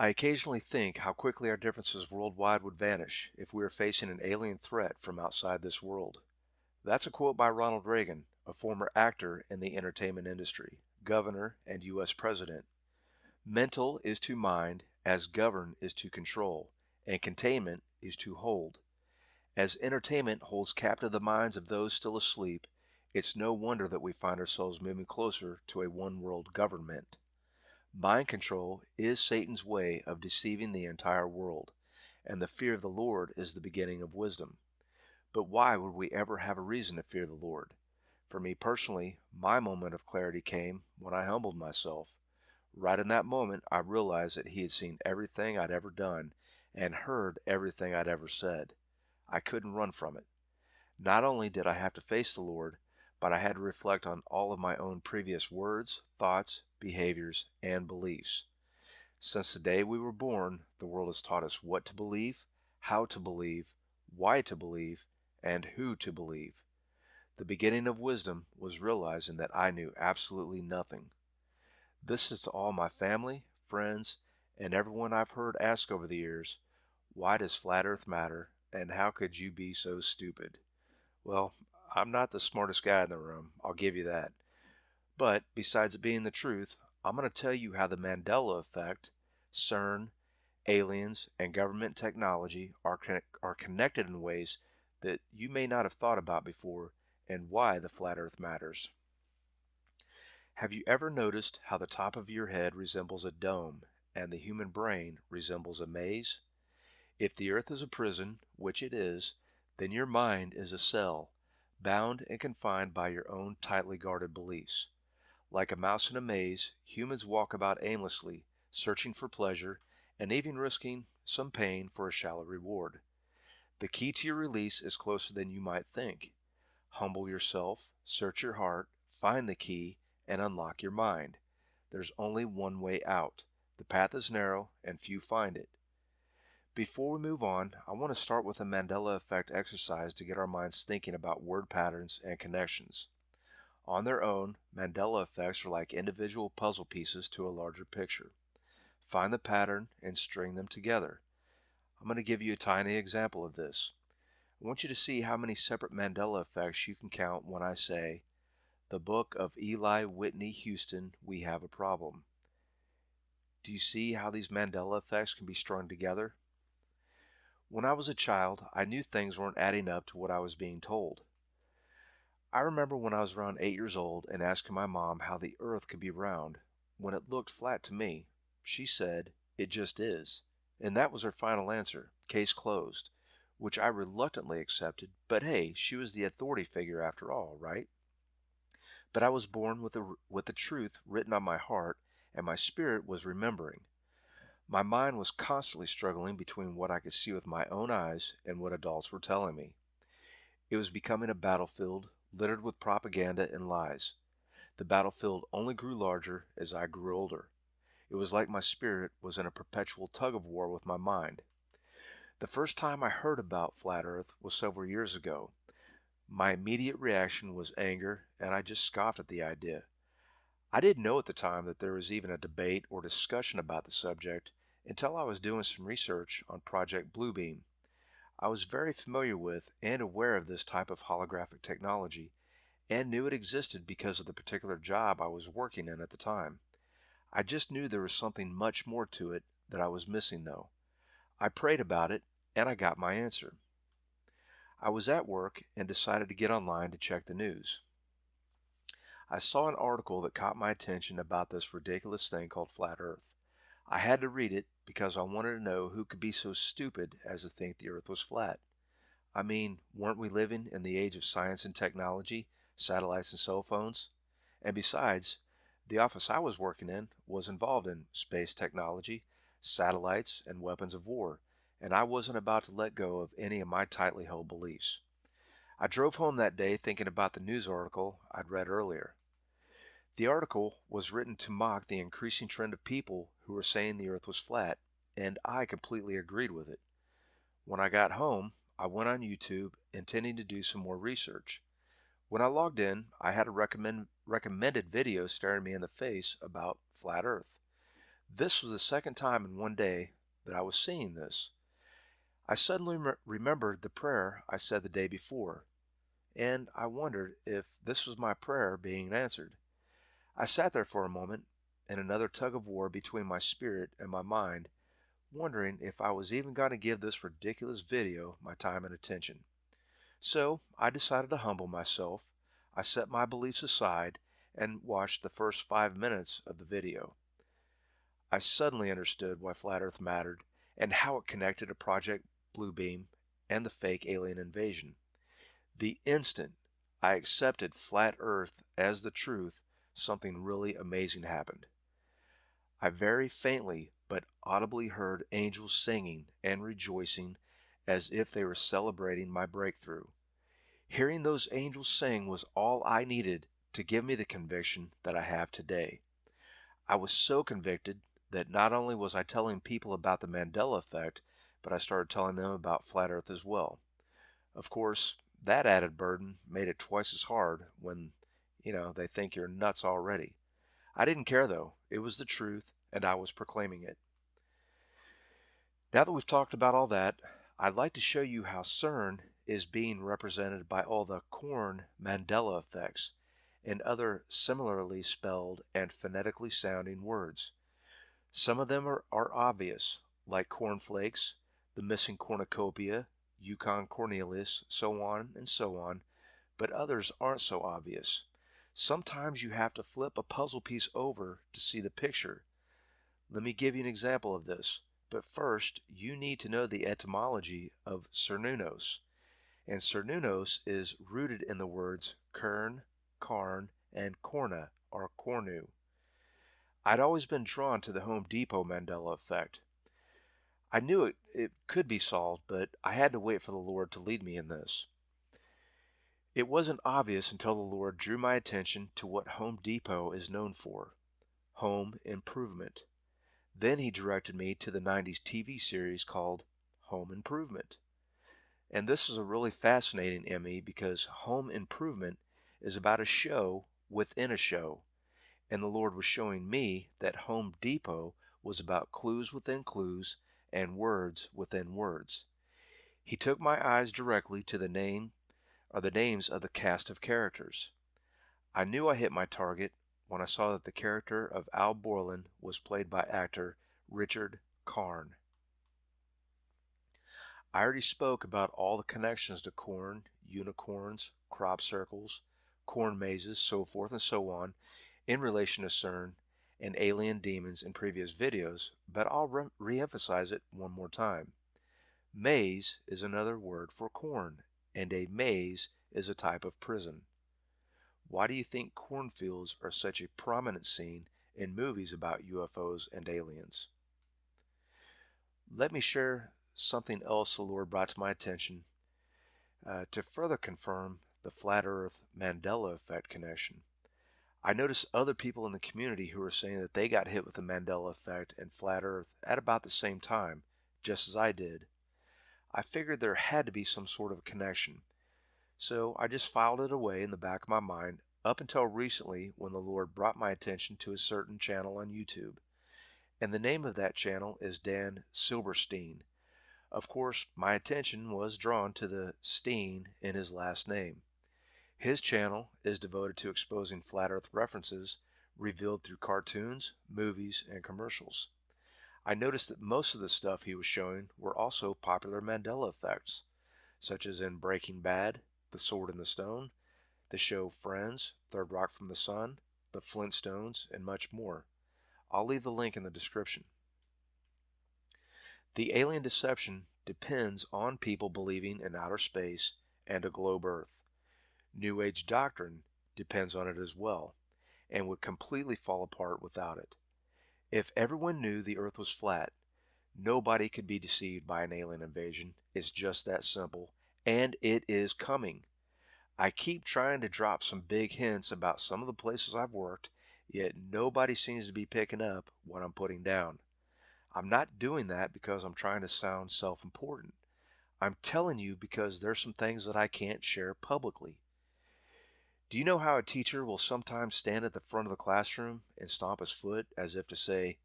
I occasionally think how quickly our differences worldwide would vanish if we were facing an alien threat from outside this world. That's a quote by Ronald Reagan, a former actor in the entertainment industry, governor, and U.S. president. Mental is to mind as govern is to control, and containment is to hold. As entertainment holds captive the minds of those still asleep, it's no wonder that we find ourselves moving closer to a one-world government. Mind control is Satan's way of deceiving the entire world, and the fear of the Lord is the beginning of wisdom. But why would we ever have a reason to fear the Lord? For me personally, my moment of clarity came when I humbled myself. Right in that moment, I realized that He had seen everything I'd ever done and heard everything I'd ever said. I couldn't run from it. Not only did I have to face the Lord, but I had to reflect on all of my own previous words, thoughts, behaviors, and beliefs. Since the day we were born, the world has taught us what to believe, how to believe, why to believe, and who to believe. The beginning of wisdom was realizing that I knew absolutely nothing. This is to all my family, friends, and everyone I've heard ask over the years, why does flat earth matter, and how could you be so stupid? Well, I'm not the smartest guy in the room, I'll give you that. But besides it being the truth, I'm going to tell you how the Mandela effect, CERN, aliens, and government technology are connected in ways that you may not have thought about before, and why the flat earth matters. Have you ever noticed how the top of your head resembles a dome and the human brain resembles a maze? If the earth is a prison, which it is, then your mind is a cell, bound and confined by your own tightly guarded beliefs. Like a mouse in a maze, humans walk about aimlessly, searching for pleasure, and even risking some pain for a shallow reward. The key to your release is closer than you might think. Humble yourself, search your heart, find the key, and unlock your mind. There's only one way out. The path is narrow, and few find it. Before we move on, I want to start with a Mandela effect exercise to get our minds thinking about word patterns and connections. On their own, Mandela effects are like individual puzzle pieces to a larger picture. Find the pattern and string them together. I'm going to give you a tiny example of this. I want you to see how many separate Mandela effects you can count when I say, "The book of Eli Whitney Houston, We Have a Problem." Do you see how these Mandela effects can be strung together? When I was a child, I knew things weren't adding up to what I was being told. I remember when I was around 8 years old and asking my mom how the earth could be round when it looked flat to me. She said, "It just is." And that was her final answer, case closed, which I reluctantly accepted, but hey, she was the authority figure after all, right? But I was born with the truth written on my heart, and my spirit was remembering. My mind was constantly struggling between what I could see with my own eyes and what adults were telling me. It was becoming a battlefield littered with propaganda and lies. The battlefield only grew larger as I grew older. It was like my spirit was in a perpetual tug of war with my mind. The first time I heard about flat earth was several years ago. My immediate reaction was anger, and I just scoffed at the idea. I didn't know at the time that there was even a debate or discussion about the subject until I was doing some research on Project Bluebeam. I was very familiar with and aware of this type of holographic technology and knew it existed because of the particular job I was working in at the time. I just knew there was something much more to it that I was missing though. I prayed about it and I got my answer. I was at work and decided to get online to check the news. I saw an article that caught my attention about this ridiculous thing called flat earth. I had to read it because I wanted to know who could be so stupid as to think the earth was flat. I mean, weren't we living in the age of science and technology, satellites and cell phones? And besides, the office I was working in was involved in space technology, satellites, and weapons of war, and I wasn't about to let go of any of my tightly held beliefs. I drove home that day thinking about the news article I'd read earlier. The article was written to mock the increasing trend of people who were saying the earth was flat, and I completely agreed with it. When I got home, I went on YouTube intending to do some more research. When I logged in, I had a recommended video staring me in the face about flat earth. This was the second time in one day that I was seeing this. I suddenly remembered the prayer I said the day before, and I wondered if this was my prayer being answered. I sat there for a moment in another tug of war between my spirit and my mind, wondering if I was even going to give this ridiculous video my time and attention. So I decided to humble myself. I set my beliefs aside and watched the first 5 minutes of the video. I suddenly understood why Flat Earth mattered and how it connected to Project Bluebeam and the fake alien invasion. The instant I accepted Flat Earth as the truth, something really amazing happened. I very faintly but audibly heard angels singing and rejoicing as if they were celebrating my breakthrough. Hearing those angels sing was all I needed to give me the conviction that I have today. I was so convicted that not only was I telling people about the Mandela effect, but I started telling them about Flat Earth as well. Of course, that added burden made it twice as hard when, they think you're nuts already. I didn't care though. It was the truth, and I was proclaiming it. Now that we've talked about all that, I'd like to show you how CERN is being represented by all the corn Mandela effects and other similarly spelled and phonetically sounding words. Some of them are obvious, like cornflakes, the missing cornucopia, Yukon Cornelius, so on, but others aren't so obvious. Sometimes you have to flip a puzzle piece over to see the picture. Let me give you an example of this, but first you need to know the etymology of Cernunnos. And Cernunnos is rooted in the words kern, karn, and corna, or cornu. I'd always been drawn to the Home Depot Mandela effect. I knew it could be solved, but I had to wait for the Lord to lead me in this. It wasn't obvious until the Lord drew my attention to what Home Depot is known for: home improvement. Then he directed me to the 90s TV series called Home Improvement. And this is a really fascinating ME because Home Improvement is about a show within a show. And the Lord was showing me that Home Depot was about clues within clues and words within words. He took my eyes directly to the names of the cast of characters. I knew I hit my target when I saw that the character of Al Borland was played by actor Richard Karn. I already spoke about all the connections to corn, unicorns, crop circles, corn mazes, so forth and so on, in relation to CERN and alien demons in previous videos, but I'll re-emphasize it one more time. Maze is another word for corn, and a maze is a type of prison. Why do you think cornfields are such a prominent scene in movies about UFOs and aliens? Let me share something else the Lord brought to my attention to further confirm the Flat Earth Mandela effect connection. I noticed other people in the community who were saying that they got hit with the Mandela effect and Flat Earth at about the same time, just as I did. I figured there had to be some sort of a connection, so I just filed it away in the back of my mind up until recently when the Lord brought my attention to a certain channel on YouTube. And the name of that channel is Dan Silberstein. Of course, my attention was drawn to the Steen in his last name. His channel is devoted to exposing flat earth references revealed through cartoons, movies, and commercials. I noticed that most of the stuff he was showing were also popular Mandela effects, such as in Breaking Bad, The Sword and the Stone, the show Friends, Third Rock from the Sun, The Flintstones, and much more. I'll leave the link in the description. The alien deception depends on people believing in outer space and a globe Earth. New Age doctrine depends on it as well, and would completely fall apart without it. If everyone knew the Earth was flat, nobody could be deceived by an alien invasion. It's just that simple, and it is coming. I keep trying to drop some big hints about some of the places I've worked, yet nobody seems to be picking up what I'm putting down. I'm not doing that because I'm trying to sound self-important. I'm telling you because there's some things that I can't share publicly. Do you know how a teacher will sometimes stand at the front of the classroom and stomp his foot as if to say,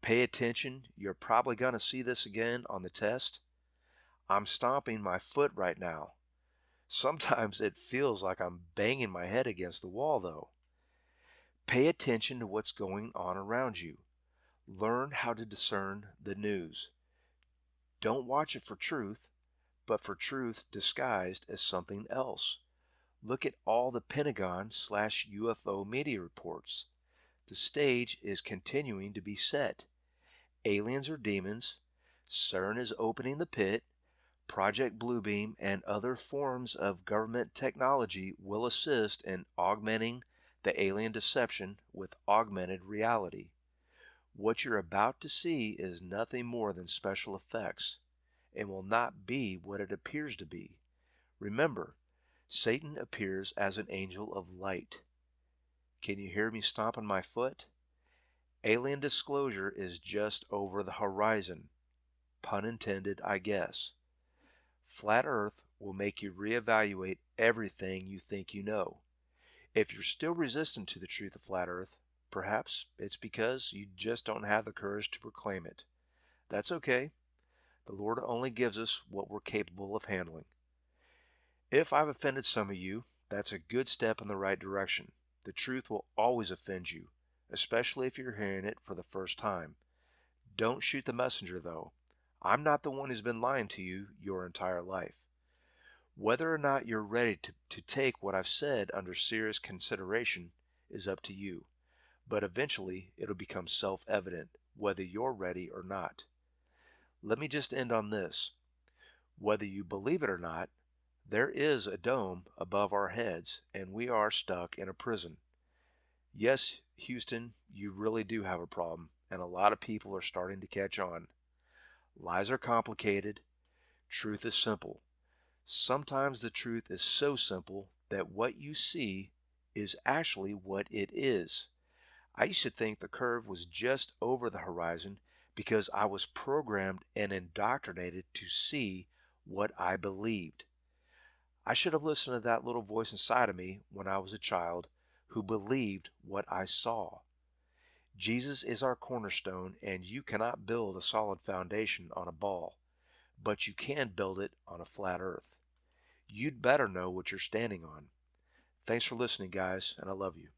Pay attention. You're probably going to see this again on the test. I'm stomping my foot right now. Sometimes it feels like I'm banging my head against the wall, though. Pay attention to what's going on around you. Learn how to discern the news. Don't watch it for truth, but for truth disguised as something else. Look at all the Pentagon/UFO media reports. The stage is continuing to be set. Aliens or demons, CERN is opening the pit, Project Bluebeam and other forms of government technology will assist in augmenting the alien deception with augmented reality. What you're about to see is nothing more than special effects and will not be what it appears to be. Remember, Satan appears as an angel of light. Can you hear me stomping my foot? Alien disclosure is just over the horizon. Pun intended, I guess. Flat Earth will make you reevaluate everything you think you know. If you're still resistant to the truth of Flat Earth, perhaps it's because you just don't have the courage to proclaim it. That's okay. The Lord only gives us what we're capable of handling. If I've offended some of you, that's a good step in the right direction. The truth will always offend you, especially if you're hearing it for the first time. Don't shoot the messenger, though. I'm not the one who's been lying to you your entire life. Whether or not you're ready to take what I've said under serious consideration is up to you, but eventually it'll become self-evident whether you're ready or not. Let me just end on this. Whether you believe it or not, there is a dome above our heads and we are stuck in a prison. Yes, Houston, you really do have a problem, and a lot of people are starting to catch on. Lies are complicated. Truth is simple. Sometimes the truth is so simple that what you see is actually what it is. I used to think the curve was just over the horizon because I was programmed and indoctrinated to see what I believed. I should have listened to that little voice inside of me when I was a child who believed what I saw. Jesus is our cornerstone, and you cannot build a solid foundation on a ball, but you can build it on a flat earth. You'd better know what you're standing on. Thanks for listening, guys, and I love you.